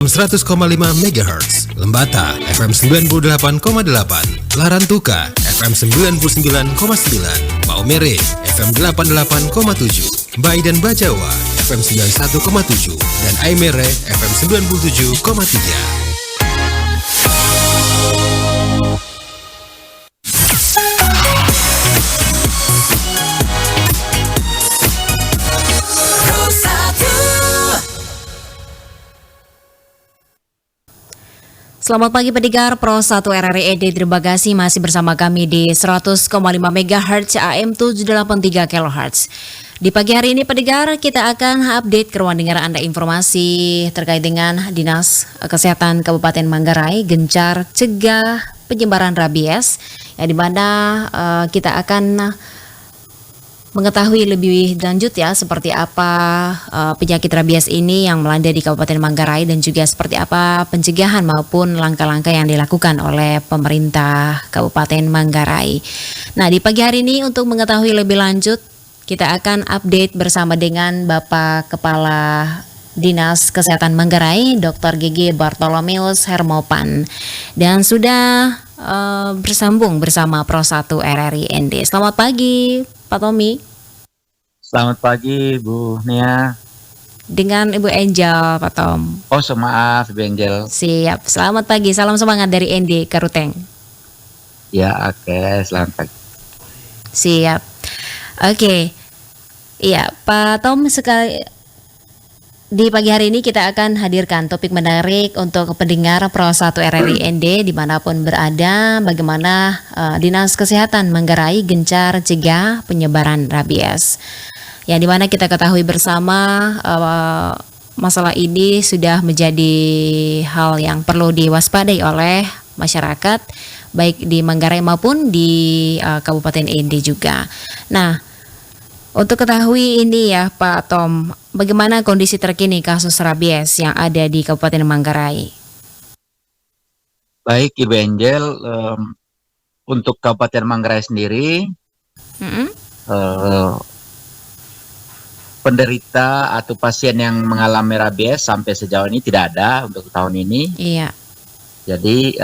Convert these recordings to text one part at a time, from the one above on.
100,5 MHz, Lembata FM 98,8, Larantuka FM 99,9, Maumere FM 88,7, Bai dan Bajawa FM 91,7, dan Aimere FM 97,3. Selamat pagi pendengar Pro 1 RRI ED, terima kasih masih bersama kami di 100,5 MHz AM 783 kHz. Di pagi hari ini pendengar, kita akan update ke ruang dengar Anda informasi terkait dengan Dinas Kesehatan Kabupaten Manggarai gencar cegah penyebaran rabies, yang dimana kita akan mengetahui lebih lanjut ya seperti apa penyakit rabies ini yang melanda di Kabupaten Manggarai, dan juga seperti apa pencegahan maupun langkah-langkah yang dilakukan oleh pemerintah Kabupaten Manggarai. Nah, di pagi hari ini untuk mengetahui lebih lanjut, kita akan update bersama dengan Bapak Kepala Dinas Kesehatan Manggarai, Dr. GG Bartolomeus Hermopan, dan sudah bersambung bersama Pro 1 RRI ND. Selamat pagi Pak Tommy. Selamat pagi Bu Nia. Dengan Ibu Angel Pak Tom. Oh maaf Ibu Angel. Siap, selamat pagi, salam semangat dari ND Karuteng. Ya oke, selamat pagi. Siap. Oke. Iya Pak Tom, sekali di pagi hari ini kita akan hadirkan topik menarik untuk pendengar Pro 1 RRI ND dimanapun berada, bagaimana Dinas Kesehatan Manggarai gencar cegah penyebaran rabies. Yang dimana kita ketahui bersama masalah ini sudah menjadi hal yang perlu diwaspadai oleh masyarakat, baik di Manggarai maupun di Kabupaten ND juga. Nah, untuk ketahui ini ya Pak Tom, bagaimana kondisi terkini kasus rabies yang ada di Kabupaten Manggarai? Baik Ibu Angel, untuk Kabupaten Manggarai sendiri, penderita atau pasien yang mengalami rabies sampai sejauh ini tidak ada untuk tahun ini. Iya. Jadi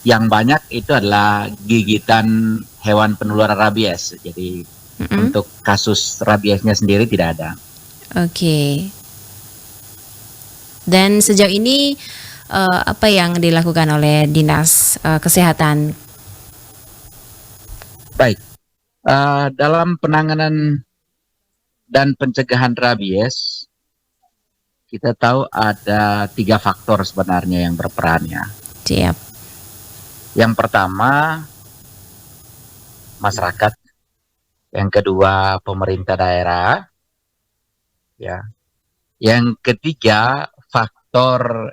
yang banyak itu adalah gigitan hewan penular rabies. Jadi untuk kasus rabiesnya sendiri tidak ada. Oke. Dan sejauh ini apa yang dilakukan oleh Dinas Kesehatan? Baik, dalam penanganan dan pencegahan rabies, kita tahu ada 3 faktor sebenarnya yang berperan ya. Siap. Yang pertama, masyarakat. Yang kedua, pemerintah daerah. Ya. Yang ketiga, faktor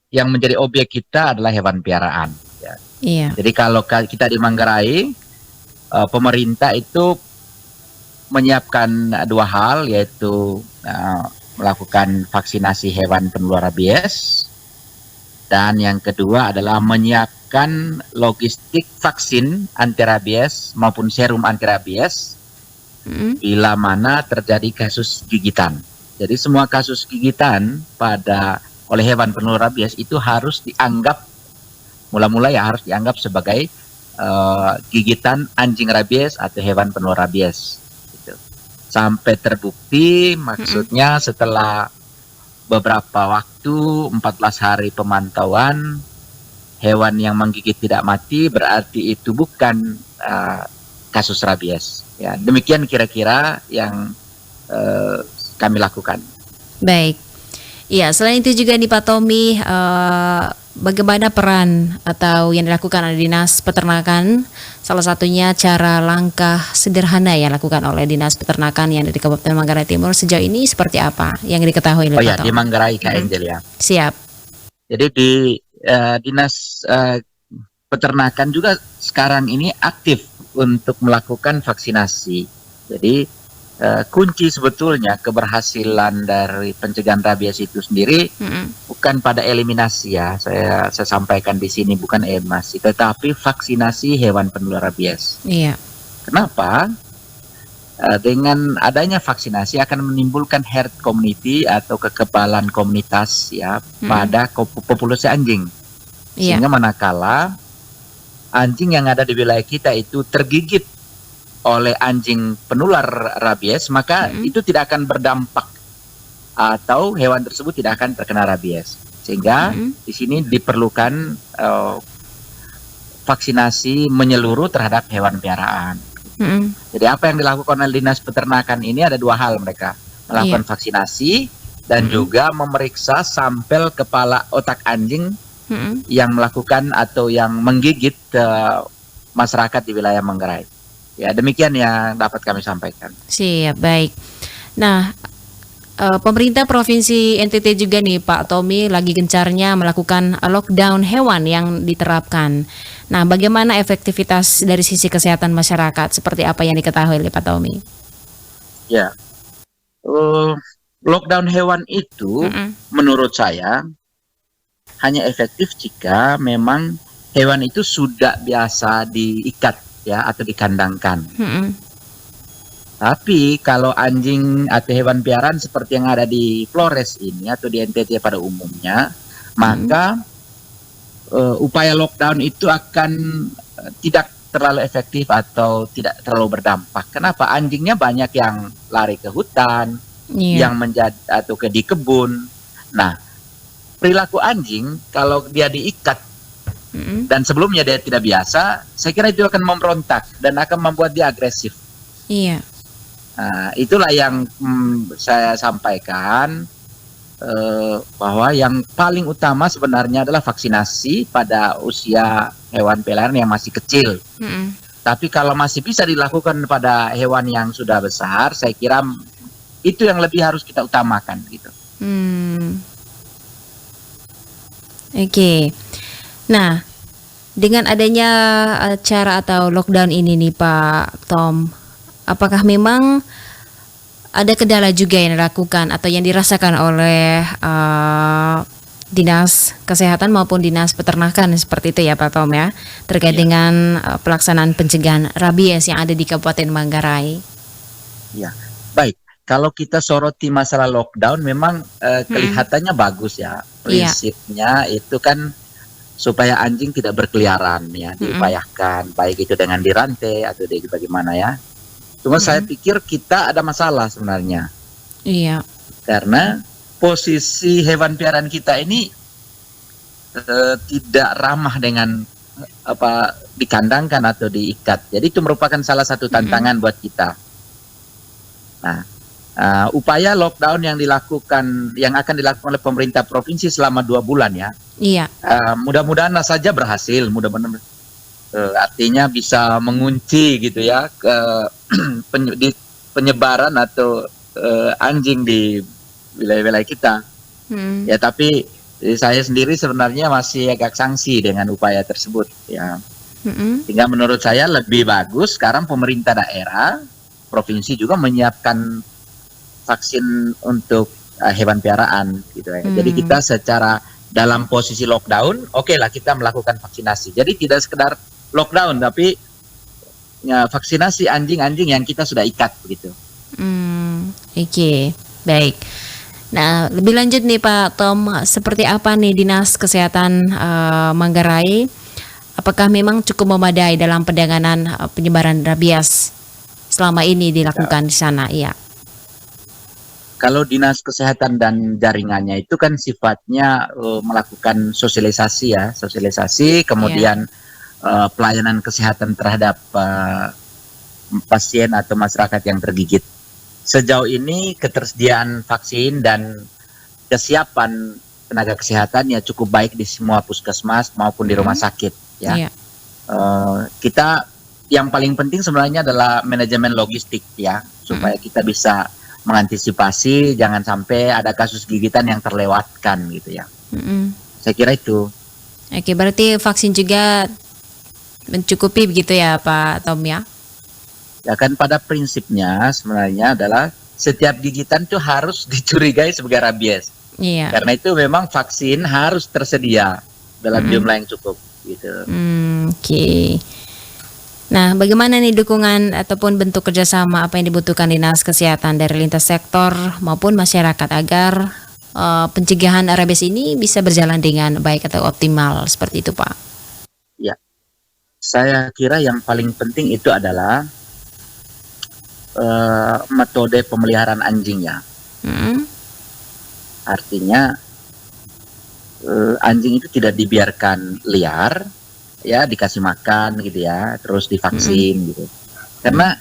yang menjadi objek kita adalah hewan piaraan. Ya. Iya. Jadi kalau kita di Manggarai, pemerintah itu menyiapkan 2 hal, yaitu melakukan vaksinasi hewan penular rabies, dan yang kedua adalah menyiapkan logistik vaksin anti rabies maupun serum anti rabies bila mana terjadi kasus gigitan. Jadi semua kasus gigitan oleh hewan penular rabies itu harus dianggap mula-mula ya harus dianggap sebagai gigitan anjing rabies atau hewan penular rabies. Gitu. Sampai terbukti, maksudnya setelah beberapa waktu, 14 hari pemantauan, hewan yang menggigit tidak mati, berarti itu bukan kasus rabies. Ya, demikian kira-kira yang kami lakukan. Baik. Iya, selain itu juga nih Pak Tommy, bagaimana peran atau yang dilakukan oleh Dinas Peternakan? Salah satunya cara langkah sederhana yang dilakukan oleh Dinas Peternakan yang dari Kabupaten Manggarai Timur sejauh ini seperti apa yang diketahui oleh Pak Tommy? Di Manggarai Kak Angel ya. Siap. Jadi di Dinas Peternakan juga sekarang ini aktif untuk melakukan vaksinasi. Jadi kunci sebetulnya keberhasilan dari pencegahan rabies itu sendiri bukan pada eliminasi ya, saya sampaikan di sini bukan eliminasi, tetapi vaksinasi hewan penular rabies. Iya. Kenapa? dengan adanya vaksinasi akan menimbulkan herd community atau kekebalan komunitas ya pada populasi anjing. Iya. Sehingga manakala anjing yang ada di wilayah kita itu tergigit oleh anjing penular rabies, maka itu tidak akan berdampak atau hewan tersebut tidak akan terkena rabies. Sehingga di sini diperlukan vaksinasi menyeluruh terhadap hewan peliharaan. Jadi apa yang dilakukan oleh Dinas Peternakan ini ada dua hal, mereka melakukan vaksinasi dan juga memeriksa sampel kepala otak anjing yang melakukan atau yang menggigit masyarakat di wilayah Manggarai. Ya, demikian yang dapat kami sampaikan. Siap, baik. Nah, pemerintah Provinsi NTT juga nih Pak Tommy lagi gencarnya melakukan lockdown hewan yang diterapkan. Nah, bagaimana efektivitas dari sisi kesehatan masyarakat? Seperti apa yang diketahui oleh Pak Tommy? Ya, lockdown hewan itu menurut saya hanya efektif jika memang hewan itu sudah biasa diikat ya atau dikandangkan. Tapi kalau anjing atau hewan peliharaan seperti yang ada di Flores ini atau di NTT pada umumnya, maka upaya lockdown itu akan tidak terlalu efektif atau tidak terlalu berdampak. Kenapa? Anjingnya banyak yang lari ke hutan, yang menjadi atau di kebun. Nah, perilaku anjing kalau dia diikat dan sebelumnya dia tidak biasa, saya kira itu akan memberontak dan akan membuat dia agresif. Iya. Nah, itulah yang saya sampaikan bahwa yang paling utama sebenarnya adalah vaksinasi pada usia hewan peliharaan yang masih kecil. Tapi kalau masih bisa dilakukan pada hewan yang sudah besar, saya kira itu yang lebih harus kita utamakan gitu. Oke. Nah, dengan adanya cara atau lockdown ini nih Pak Tom, apakah memang ada kendala juga yang dilakukan atau yang dirasakan oleh Dinas Kesehatan maupun Dinas Peternakan seperti itu ya Pak Tom ya, terkait dengan pelaksanaan pencegahan rabies yang ada di Kabupaten Manggarai? Ya, baik. Kalau kita soroti masalah lockdown, memang kelihatannya bagus ya. Prinsipnya itu kan supaya anjing tidak berkeliaran ya, diupayakan baik itu dengan dirantai atau bagaimana ya. Cuma saya pikir kita ada masalah sebenarnya. Iya. Karena posisi hewan peliharaan kita ini tidak ramah dengan dikandangkan atau diikat. Jadi itu merupakan salah satu tantangan buat kita. Nah, upaya lockdown yang akan dilakukan oleh pemerintah provinsi selama 2 bulan ya. Iya. Mudah-mudahan saja berhasil. Mudah-mudahan artinya bisa mengunci gitu ya penyebaran atau anjing di wilayah-wilayah kita. Ya, tapi saya sendiri sebenarnya masih agak sangsi dengan upaya tersebut ya. Sehingga menurut saya lebih bagus sekarang pemerintah daerah provinsi juga menyiapkan vaksin untuk hewan peliharaan gitu ya. Jadi kita secara dalam posisi lockdown, oke lah kita melakukan vaksinasi. Jadi tidak sekedar lockdown, tapi ya, vaksinasi anjing-anjing yang kita sudah ikat begitu. Oke, baik. Nah, lebih lanjut nih Pak Tom, seperti apa nih Dinas Kesehatan Manggarai? Apakah memang cukup memadai dalam penanganan penyebaran rabies selama ini dilakukan di sana? Iya. Kalau Dinas Kesehatan dan jaringannya itu kan sifatnya melakukan sosialisasi, kemudian pelayanan kesehatan terhadap pasien atau masyarakat yang tergigit. Sejauh ini ketersediaan vaksin dan kesiapan tenaga kesehatan ya cukup baik di semua puskesmas maupun di rumah sakit ya. Kita yang paling penting sebenarnya adalah manajemen logistik ya, supaya kita bisa mengantisipasi jangan sampai ada kasus gigitan yang terlewatkan gitu ya. Saya kira itu. Oke, berarti vaksin juga mencukupi begitu ya Pak Tom ya? Ya kan pada prinsipnya sebenarnya adalah setiap gigitan itu harus dicurigai sebagai rabies. Iya. Karena itu memang vaksin harus tersedia dalam jumlah yang cukup gitu. Oke. Nah, bagaimana nih dukungan ataupun bentuk kerjasama apa yang dibutuhkan Dinas Kesehatan dari lintas sektor maupun masyarakat agar pencegahan rabies ini bisa berjalan dengan baik atau optimal seperti itu, Pak? Ya, saya kira yang paling penting itu adalah metode pemeliharaan anjingnya. Artinya anjing itu tidak dibiarkan liar, ya dikasih makan gitu ya, terus divaksin gitu. Karena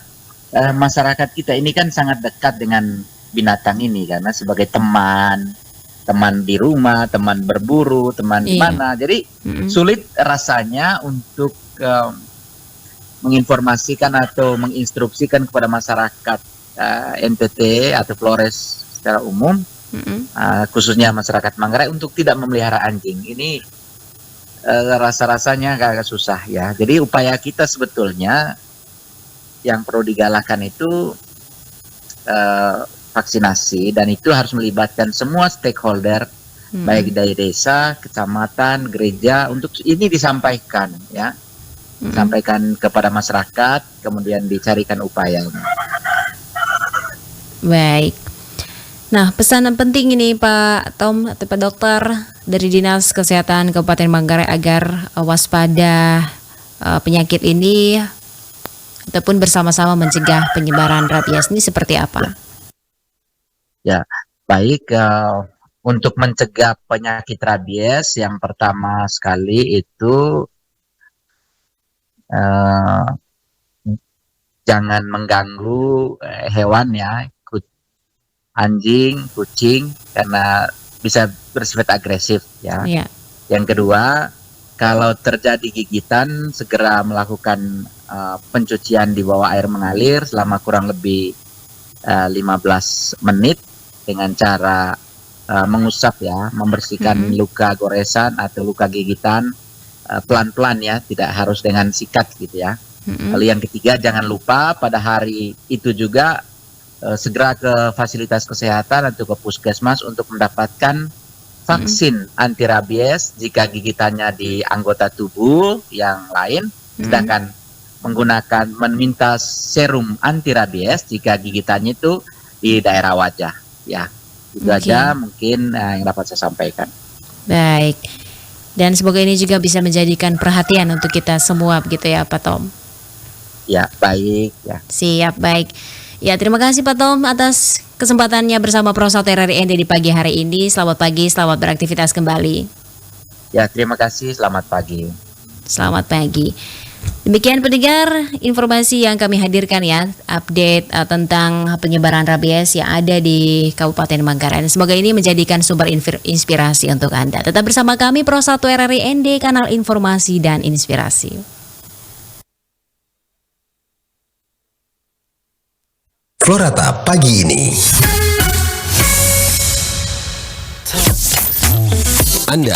masyarakat kita ini kan sangat dekat dengan binatang ini karena sebagai teman di rumah, teman berburu, teman di mana. Jadi sulit rasanya untuk menginformasikan atau menginstruksikan kepada masyarakat NTT atau Flores secara umum, khususnya masyarakat Manggarai untuk tidak memelihara anjing. Ini rasa-rasanya agak susah ya. Jadi upaya kita sebetulnya yang perlu digalakan itu vaksinasi, dan itu harus melibatkan semua stakeholder, baik dari desa, kecamatan, gereja, untuk ini disampaikan ya, sampaikan kepada masyarakat, kemudian dicarikan upaya. Baik. Nah, pesanan penting ini Pak Tom atau Pak Dokter dari Dinas Kesehatan Kabupaten Manggarai agar waspada penyakit ini ataupun bersama-sama mencegah penyebaran rabies ini seperti apa? Ya, baik, untuk mencegah penyakit rabies yang pertama sekali itu jangan mengganggu hewan ya, anjing, kucing, karena bisa bersifat agresif ya. Yang kedua, kalau terjadi gigitan segera melakukan pencucian di bawah air mengalir selama kurang lebih 15 menit dengan cara mengusap ya, membersihkan luka goresan atau luka gigitan pelan-pelan ya, tidak harus dengan sikat gitu ya. Lalu yang ketiga, jangan lupa pada hari itu juga segera ke fasilitas kesehatan atau ke puskesmas untuk mendapatkan vaksin anti rabies jika gigitannya di anggota tubuh yang lain, sedangkan meminta serum anti rabies jika gigitannya itu di daerah wajah ya. Itu aja mungkin yang dapat saya sampaikan. Baik. Dan semoga ini juga bisa menjadikan perhatian untuk kita semua begitu ya Pak Tom. Ya, baik ya. Siap, baik. Ya, terima kasih Pak Tom atas kesempatannya bersama Pro 1 RRI ND di pagi hari ini. Selamat pagi, selamat beraktivitas kembali. Ya, terima kasih, selamat pagi. Selamat pagi. Demikian pendengar informasi yang kami hadirkan ya, update tentang penyebaran rabies yang ada di Kabupaten Manggarai. Semoga ini menjadikan sumber inspirasi untuk Anda. Tetap bersama kami Pro 1 RRI ND, kanal informasi dan inspirasi. Florata pagi ini. Anda